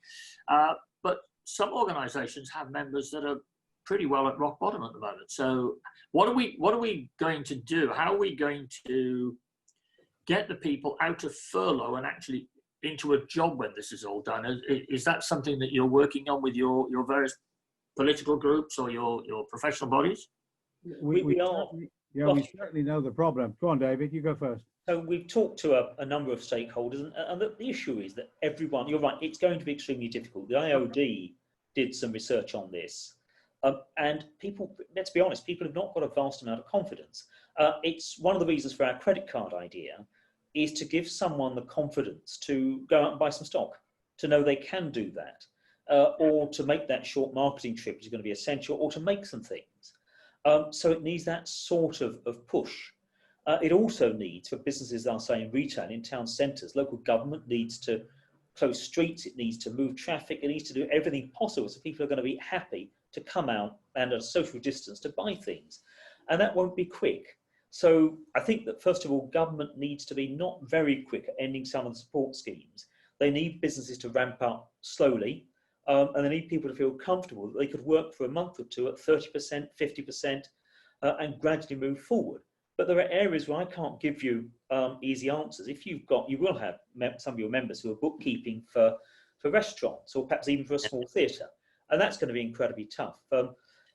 But some organisations have members that are pretty well at rock bottom at the moment. So what are we going to do? How are we going to get the people out of furlough and actually into a job when this is all done? Is that something that you're working on with your various political groups or your professional bodies? We are. Yeah, we certainly know the problem. Go on, David, you go first. So we've talked to a number of stakeholders, and the issue is that everyone, you're right, it's going to be extremely difficult. The IOD did some research on this, and people, let's be honest, people have not got a vast amount of confidence. It's one of the reasons for our credit card idea is to give someone the confidence to go out and buy some stock, to know they can do that, or to make that short marketing trip, which is going to be essential, or to make some things. So it needs that sort of push. It also needs, for businesses, I'll say in retail, in town centres, local government needs to close streets, it needs to move traffic, it needs to do everything possible so people are going to be happy to come out and at a social distance to buy things. And that won't be quick. So I think that, first of all, government needs to be not very quick at ending some of the support schemes. They need businesses to ramp up slowly, and they need people to feel comfortable that they could work for a month or two at 30%, 50%, and gradually move forward. But there are areas where I can't give you easy answers. If you've got, you will have some of your members who are bookkeeping for restaurants or perhaps even for a small theatre, and that's going to be incredibly tough.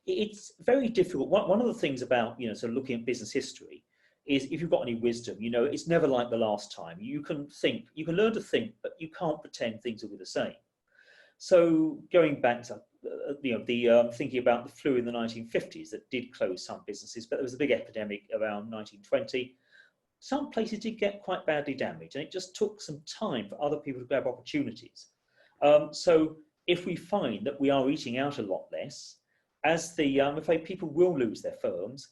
It's very difficult. One of the things about, you know, sort of looking at business history is, if you've got any wisdom, you know, it's never like the last time. You can think, you can learn to think, but you can't pretend things will be the same. So going back to, you know, thinking about the flu in the 1950s that did close some businesses, but there was a big epidemic around 1920. Some places did get quite badly damaged, and it just took some time for other people to grab opportunities. So if we find that we are eating out a lot less, as the, I'm afraid people will lose their firms.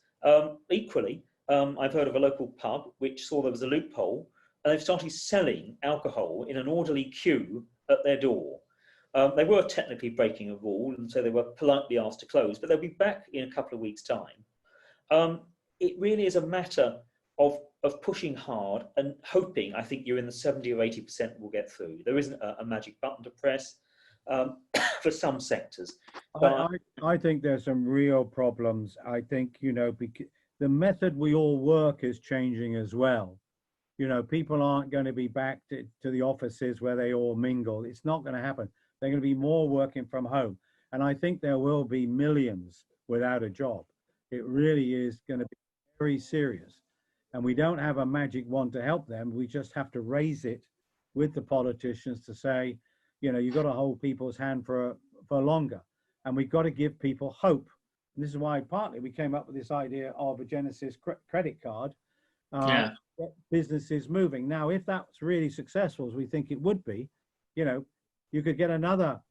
Equally, I've heard of a local pub which saw there was a loophole, and they've started selling alcohol in an orderly queue at their door. They were technically breaking a rule, and so they were politely asked to close, but they'll be back in a couple of weeks' time. It really is a matter of pushing hard and hoping. I think you're in the 70 or 80% will get through. There isn't a magic button to press for some sectors. I think there's some real problems. I think, you know, the method we all work is changing as well. You know, people aren't going to be back to the offices where they all mingle. It's not going to happen. They're going to be more working from home. And I think there will be millions without a job. It really is going to be very serious. And we don't have a magic wand to help them. We just have to raise it with the politicians to say, you know, you've got to hold people's hand for longer. And we've got to give people hope. And this is why partly we came up with this idea of a Genesis credit card. Get businesses moving. Now, if that's really successful, as we think it would be, you know, you could get another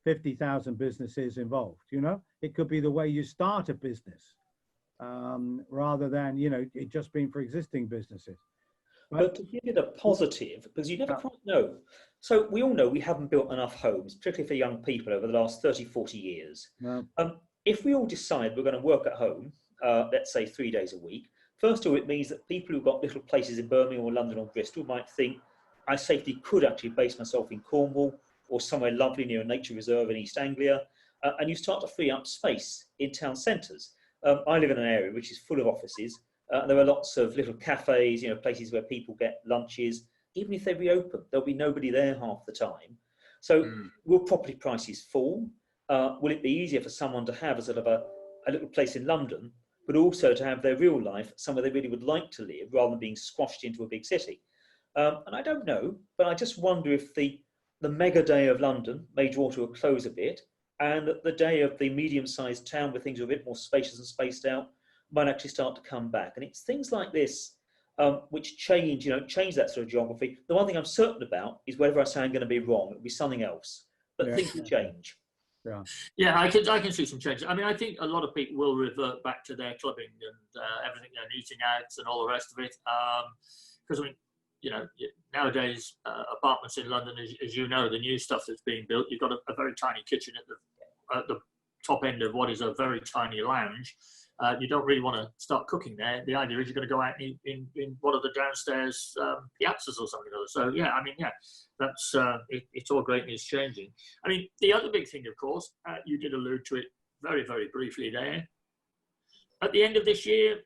50,000 businesses involved. You know, it could be the way you start a business, rather than, you know, it just being for existing businesses. But to give it a positive, because you never quite know. So we all know we haven't built enough homes, particularly for young people, over the last 30, 40 years. No. If we all decide we're going to work at home, let's say 3 days a week, first of all, it means that people who've got little places in Birmingham or London or Bristol might think, I safely could actually base myself in Cornwall or somewhere lovely near a nature reserve in East Anglia, and you start to free up space in town centres. I live in an area which is full of offices. There are lots of little cafes, you know, places where people get lunches. Even if they reopen, there'll be nobody there half the time. So will property prices fall? Will it be easier for someone to have a sort of a little place in London, but also to have their real life somewhere they really would like to live rather than being squashed into a big city? And I don't know, but I just wonder if the mega day of London may draw to a close a bit, and that the day of the medium-sized town where things are a bit more spacious and spaced out might actually start to come back. And it's things like this which change, you know, change that sort of geography. The one thing I'm certain about is whatever I say I'm going to be wrong, it'll be something else. But things will change. Yeah, I can see some changes. I mean, I think a lot of people will revert back to their clubbing and everything, their eating out and all the rest of it. Because I mean, you know, nowadays apartments in London, as you know, the new stuff that's being built, you've got a very tiny kitchen at the top end of what is a very tiny lounge. You don't really want to start cooking there. The idea is you're going to go out and eat in one of the downstairs piazzas or something or other. So yeah, I mean, yeah, that's it's all great and it's changing. I mean, the other big thing, of course, you did allude to it very, very briefly there. At the end of this year,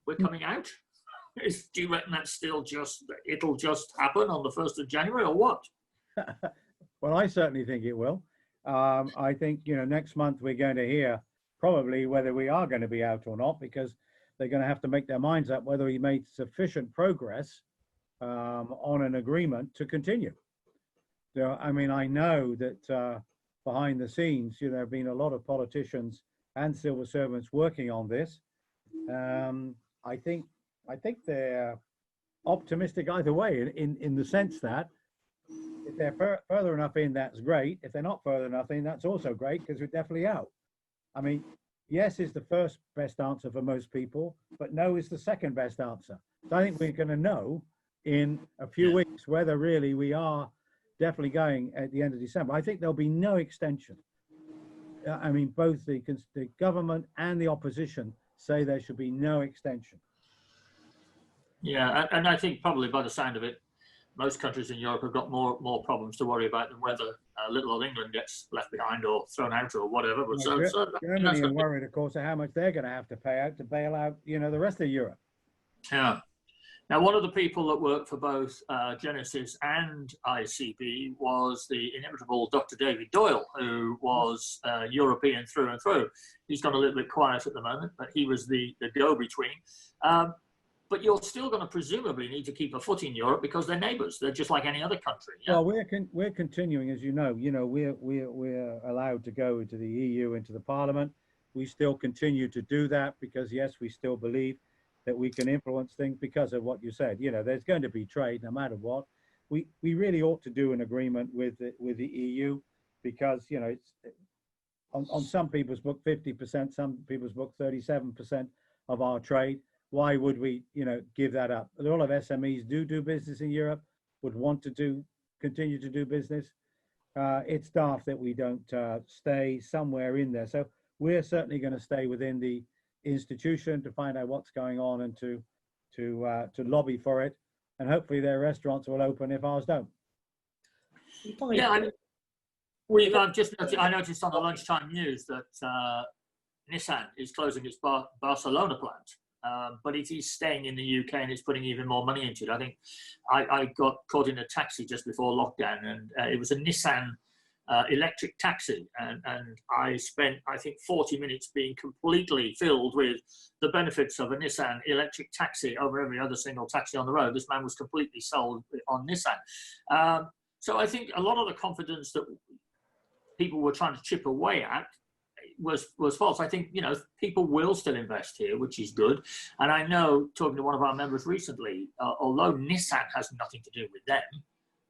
we're coming out. Do you reckon that's still it'll just happen on the 1st of January or what? Well, I certainly think it will. I think, you know, next month we're going to hear probably whether we are going to be out or not, because they're going to have to make their minds up whether we made sufficient progress on an agreement to continue. So, I mean, I know that behind the scenes, you know, there have been a lot of politicians and civil servants working on this. I think they're optimistic either way, in the sense that if they're further enough in, that's great. If they're not further enough in, that's also great, because we're definitely out. I mean, yes is the first best answer for most people, but no is the second best answer. So I think we're going to know in a few weeks whether really we are definitely going at the end of December. I think there'll be no extension. I mean, both the government and the opposition say there should be no extension. Yeah, and I think probably by the sound of it, most countries in Europe have got more problems to worry about than whether little old England gets left behind or thrown out or whatever. But Germany are worried, of course, of how much they're going to have to pay out to bail out, you know, the rest of Europe. Yeah. Now, one of the people that worked for both Genesis and ICB was the inimitable Dr. David Doyle, who was European through and through. He's gone a little bit quiet at the moment, but he was the go-between. But you're still going to presumably need to keep a foot in Europe because they're neighbours. They're just like any other country. Yeah? Well, we're continuing, as you know. You know, we're allowed to go into the EU, into the Parliament. We still continue to do that because, yes, we still believe that we can influence things because of what you said. You know, there's going to be trade no matter what. We really ought to do an agreement with the EU because, you know, it's on some people's book 50%, some people's book 37% of our trade. Why would we, you know, give that up? A lot of SMEs do business in Europe, would want to continue to do business. It's daft that we don't stay somewhere in there. So we're certainly going to stay within the institution to find out what's going on and to lobby for it. And hopefully their restaurants will open if ours don't. Yeah, I noticed on the lunchtime news that Nissan is closing its Barcelona plant. But it is staying in the UK and it's putting even more money into it. I think I got caught in a taxi just before lockdown, and it was a Nissan electric taxi, and I spent, I think, 40 minutes being completely filled with the benefits of a Nissan electric taxi over every other single taxi on the road. This man was completely sold on Nissan. So I think a lot of the confidence that people were trying to chip away at was false. I think, you know, people will still invest here, which is good. And I know, talking to one of our members recently, although Nissan has nothing to do with them,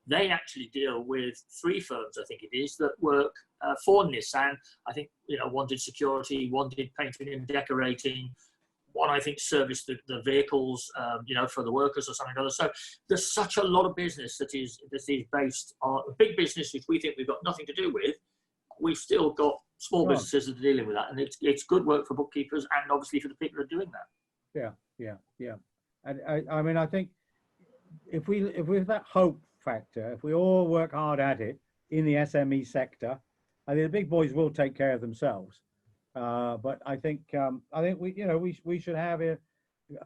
They actually deal with 3 firms, I think it is, that work for Nissan. I think, one did security, one did painting and decorating, one I think serviced the vehicles, for the workers or something or other. So there's such a lot of business that is based on a big business, which we think we've got nothing to do with. We've still got small businesses that are dealing with that, and it's good work for bookkeepers and obviously for the people who are doing that. Yeah. And I mean, I think if we have that hope factor, if we all work hard at it in the SME sector, I think the big boys will take care of themselves. But I think we should have a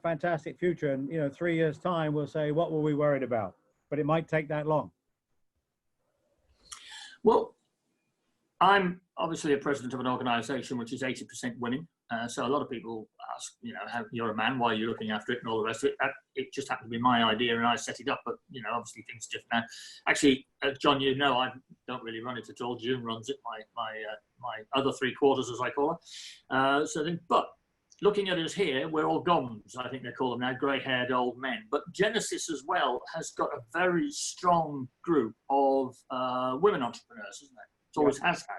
fantastic future, and 3 years' time we'll say, what were we worried about? But it might take that long. Well, I'm obviously a president of an organisation which is 80% women. So a lot of people ask, you're a man, why are you looking after it and all the rest of it? It just happened to be my idea and I set it up, but, obviously things are different now. Actually, John, I don't really run it at all. June runs it, my other 3 quarters, as I call her. But looking at us here, we're all goms, I think they call them now, grey-haired old men. But Genesis as well has got a very strong group of women entrepreneurs, isn't it? It always has had.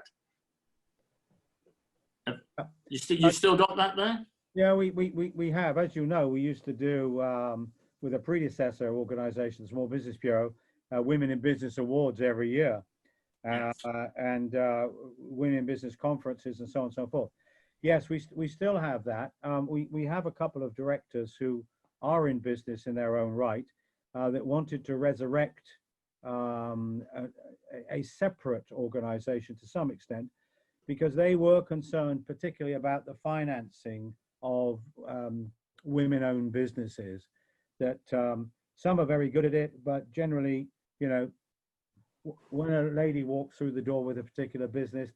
You still got that there? Yeah, we have. As you know, we used to do with a predecessor organisation, Small Business Bureau, Women in Business Awards every year, and Women in Business conferences and so on and so forth. Yes, we still have that. We have a couple of directors who are in business in their own right that wanted to resurrect a separate organisation to some extent, because they were concerned particularly about the financing of women-owned businesses, that some are very good at it, but generally, when a lady walks through the door with a particular business,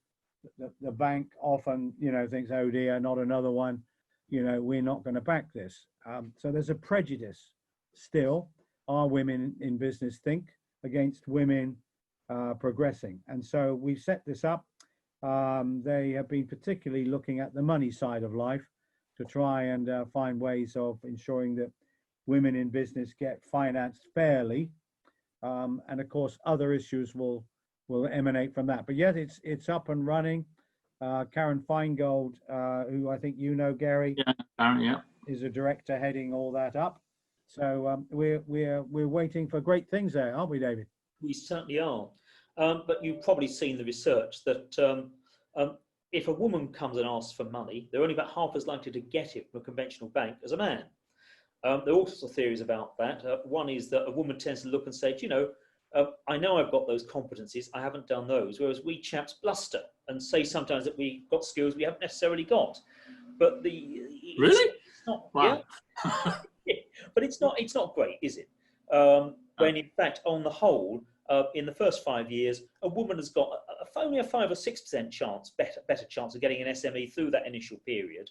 the bank often, thinks, oh dear, not another one, we're not going to back this. So there's a prejudice still, are women in business think, against women progressing. And so we've set this up. They have been particularly looking at the money side of life to try and find ways of ensuring that women in business get financed fairly. And of course, other issues will emanate from that. But yet it's up and running. Karen Feingold, who I think Gary, is a director heading all that up. So we're waiting for great things there, aren't we, David? We certainly are. But you've probably seen the research that if a woman comes and asks for money, they're only about half as likely to get it from a conventional bank as a man. There are all sorts of theories about that. One is that a woman tends to look and say, I know I've got those competencies, I haven't done those, whereas we chaps bluster and say sometimes that we've got skills we haven't necessarily got. But Really? It's not, wow. Yeah, but it's not great, is it? When in fact, on the whole, in the first 5 years, a woman has got only a 5 or 6% chance, better chance of getting an SME through that initial period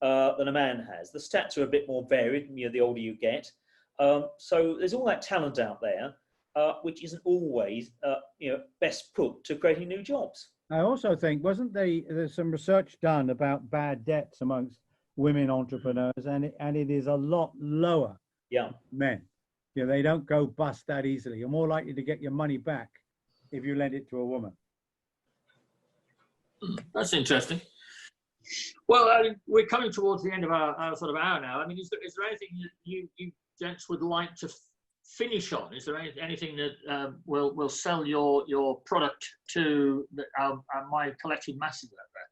than a man has. The stats are a bit more varied, the older you get. So there's all that talent out there, which isn't always, best put to creating new jobs. I also think, there's some research done about bad debts amongst women entrepreneurs, and it is a lot lower than men. They don't go bust that easily. You're more likely to get your money back if you lend it to a woman. That's interesting. Well, we're coming towards the end of our sort of hour now. I mean, is there anything you gents would like to finish on? Is there anything that will sell your product to my collective masses out there?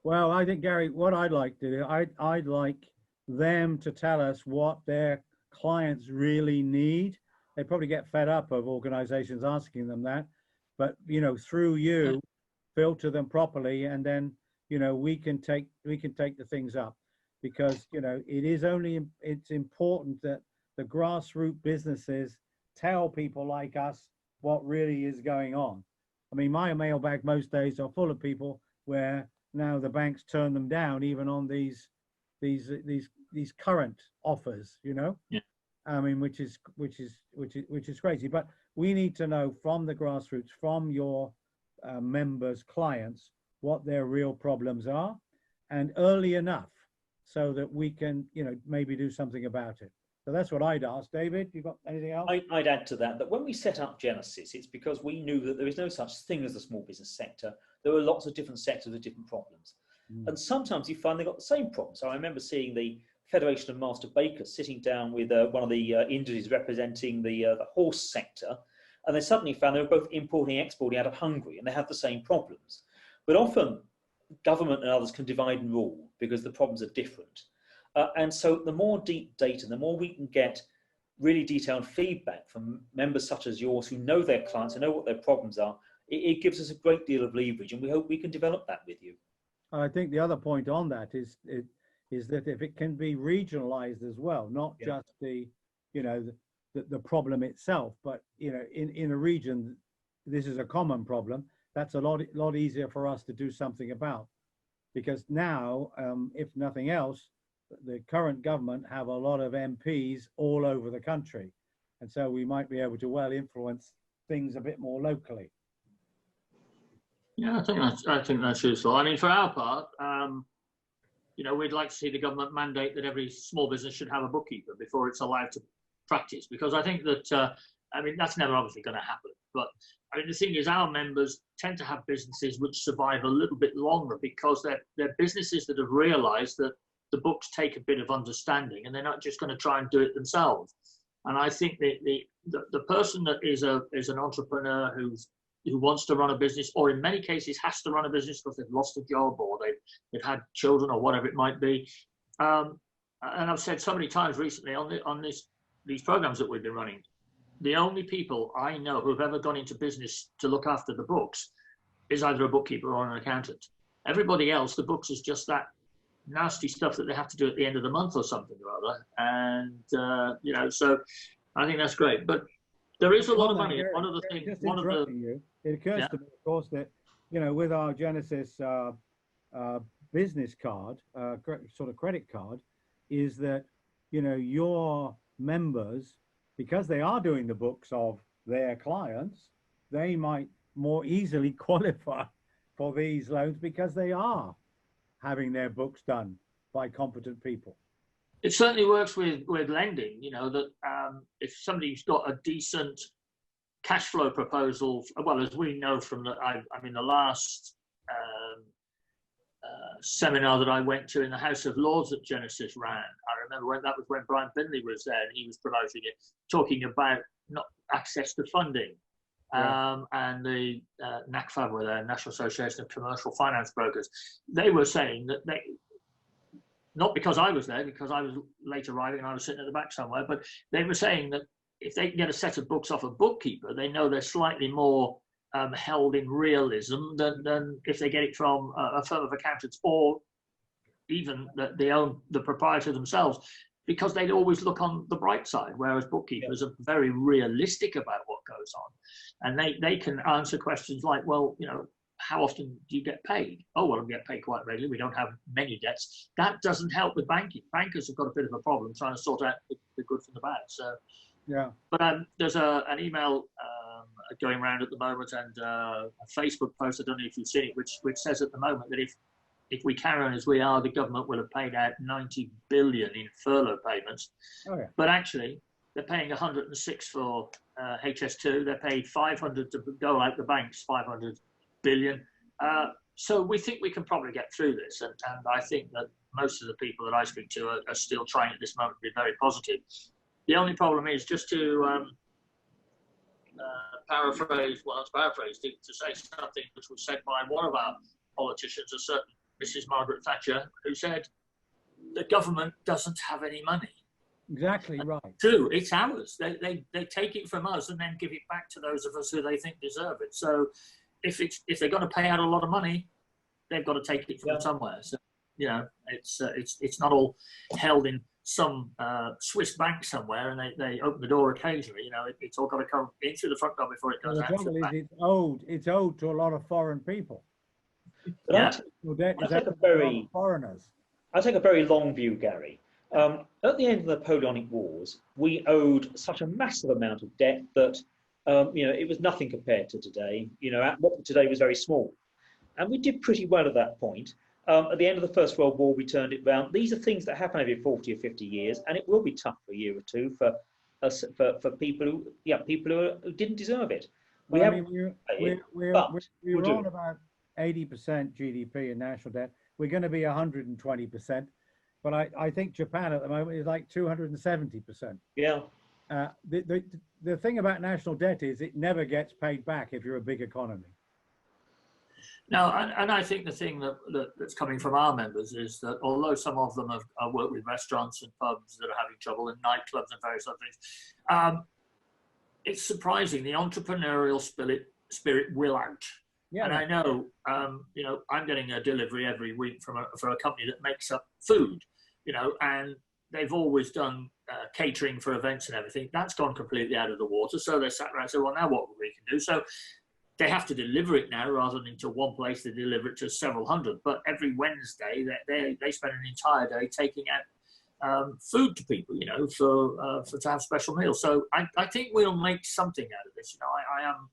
Well, I think, Gary, what I'd like to do, I'd like them to tell us what their clients really need. They probably get fed up of organizations asking them that, but through you, filter them properly, and then we can take the things up, because it's important that the grassroots businesses tell people like us what really is going on. I mean, my mailbag most days are full of people where now the banks turn them down even on these current offers, Yeah. I mean, which is crazy. But we need to know from the grassroots, from your members, clients, what their real problems are, and early enough so that we can, maybe do something about it. So that's what I'd ask. David, you got anything else? I'd add to that when we set up Genesis, it's because we knew that there is no such thing as the small business sector. There were lots of different sectors with different problems. And sometimes you find they've got the same problem. So I remember seeing the Federation of Master Bakers sitting down with one of the industries representing the horse sector, and they suddenly found they were both importing and exporting out of Hungary, and they have the same problems. But often government and others can divide and rule because the problems are different. And so the more deep data, the more we can get really detailed feedback from members such as yours who know their clients and know what their problems are, it gives us a great deal of leverage, and we hope we can develop that with you. I think the other point on that is that if it can be regionalized as well, not just the problem itself, but in a region, this is a common problem. That's a lot easier for us to do something about, because now, if nothing else, the current government have a lot of MPs all over the country, and so we might be able to well influence things a bit more locally. Yeah, I think that's useful. I mean, for our part, we'd like to see the government mandate that every small business should have a bookkeeper before it's allowed to practice, because I think that that's never obviously going to happen. But I mean, the thing is, our members tend to have businesses which survive a little bit longer because they're businesses that have realised that the books take a bit of understanding, and they're not just going to try and do it themselves. And I think the person that is an entrepreneur who wants to run a business, or in many cases has to run a business because they've lost a job or they've had children or whatever it might be. And I've said so many times recently on these programs that we've been running, the only people I know who've ever gone into business to look after the books is either a bookkeeper or an accountant. Everybody else, the books is just that nasty stuff that they have to do at the end of the month or something or other. And, so I think that's great. But there is a lot of money. One of the things, it occurs to me, of course, that, with our Genesis business card, sort of credit card, is that, your members, because they are doing the books of their clients, they might more easily qualify for these loans because they are having their books done by competent people. It certainly works with lending, that if somebody's got a decent cash flow proposal, well, as we know from the last seminar that I went to in the House of Lords that Genesis ran, I remember that was when Brian Finley was there and he was promoting it, talking about not access to funding. And the NACFAB were there, National Association of Commercial Finance Brokers. They were saying that not because I was there, because I was late arriving and I was sitting at the back somewhere, but they were saying that if they can get a set of books off a bookkeeper, they know they're slightly more held in realism than if they get it from a firm of accountants or even the proprietor themselves, because they'd always look on the bright side, whereas bookkeepers are very realistic about what goes on. And they can answer questions like, well, how often do you get paid? Oh, well, we get paid quite regularly. We don't have many debts. That doesn't help with banking. Bankers have got a bit of a problem trying to sort out the good from the bad. So, yeah. But there's an email going around at the moment and a Facebook post, I don't know if you've seen it, which says at the moment that if we carry on as we are, the government will have paid out 90 billion in furlough payments. Oh, yeah. But actually, they're paying 106 for HS2. They're paid 500 to go out the banks, 500 billion. So we think we can probably get through this. And I think that most of the people that I speak to are still trying at this moment to be very positive. The only problem is, just to to say something which was said by one of our politicians, a certain Mrs. Margaret Thatcher, who said, the government doesn't have any money. Exactly right. True, it's ours. They take it from us and then give it back to those of us who they think deserve it. So if they're going to pay out a lot of money, they've got to take it from somewhere. So it's not all held in some Swiss bank somewhere and they open the door occasionally. It's all got to come in through the front door before it goes out. The trouble is, it's owed to a lot of foreign people. I'll take a very long view, Gary. At the end of the Napoleonic Wars, we owed such a massive amount of debt that it was nothing compared to today. What today was very small, and we did pretty well at that point. At the end of the First World War, we turned it round. These are things that happen every 40 or 50 years, and it will be tough for a year or two for us, for people who, who didn't deserve it. Well, I mean, we're we'll on about 80% GDP in national debt. We're going to be 120%, but I think Japan at the moment is like 270%. Yeah. The thing about national debt is it never gets paid back if you're a big economy. No, and I think the thing that's coming from our members is that although some of them have worked with restaurants and pubs that are having trouble, and nightclubs and various other things, it's surprising the entrepreneurial spirit will out. Yeah. And I know, you know, I'm getting a delivery every week from a company that makes up food, you know, and they've always done catering for events and everything. That's gone completely out of the water. So they sat around and said, well, now what we can do? So they have to deliver it now rather than to one place. They deliver it to several hundred. But every Wednesday, they spend an entire day taking out food to people, you know, for to have special meals. So I think we'll make something out of this. You know, I am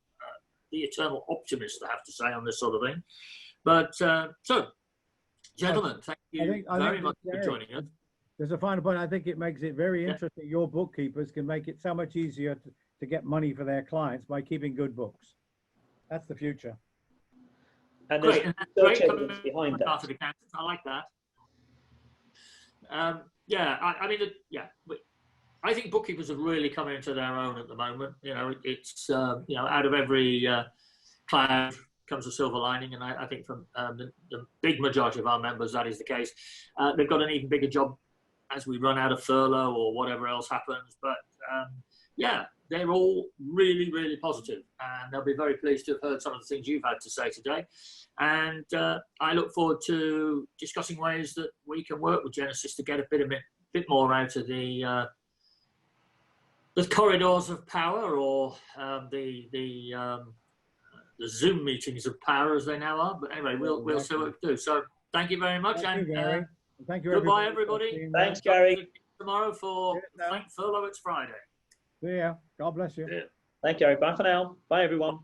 the eternal optimist, I have to say, on this sort of thing. But so, gentlemen, thank you very much for joining us. There's a final point. I think it makes it very interesting. Yeah. Your bookkeepers can make it so much easier to get money for their clients by keeping good books. That's the future. And there's great behind that. I like that. Yeah, I mean, I think bookkeepers have really come into their own at the moment. You know, it's you know, out of every cloud comes a silver lining, and I think from the big majority of our members that is the case. They've got an even bigger job as we run out of furlough or whatever else happens. But yeah, they're all really, really positive, and they'll be very pleased to have heard some of the things you've had to say today. And I look forward to discussing ways that we can work with Genesis to get a bit more out of the corridors of power, or the Zoom meetings of power as they now are. But anyway, we'll see what we do. So thank you very much, thank and you, thank you. Goodbye, everybody. Thanks, Gary. Tomorrow for Thank Furlough. It's Friday. See ya. God bless you. Yeah. Thank you, Gary. Bye for now. Bye, everyone.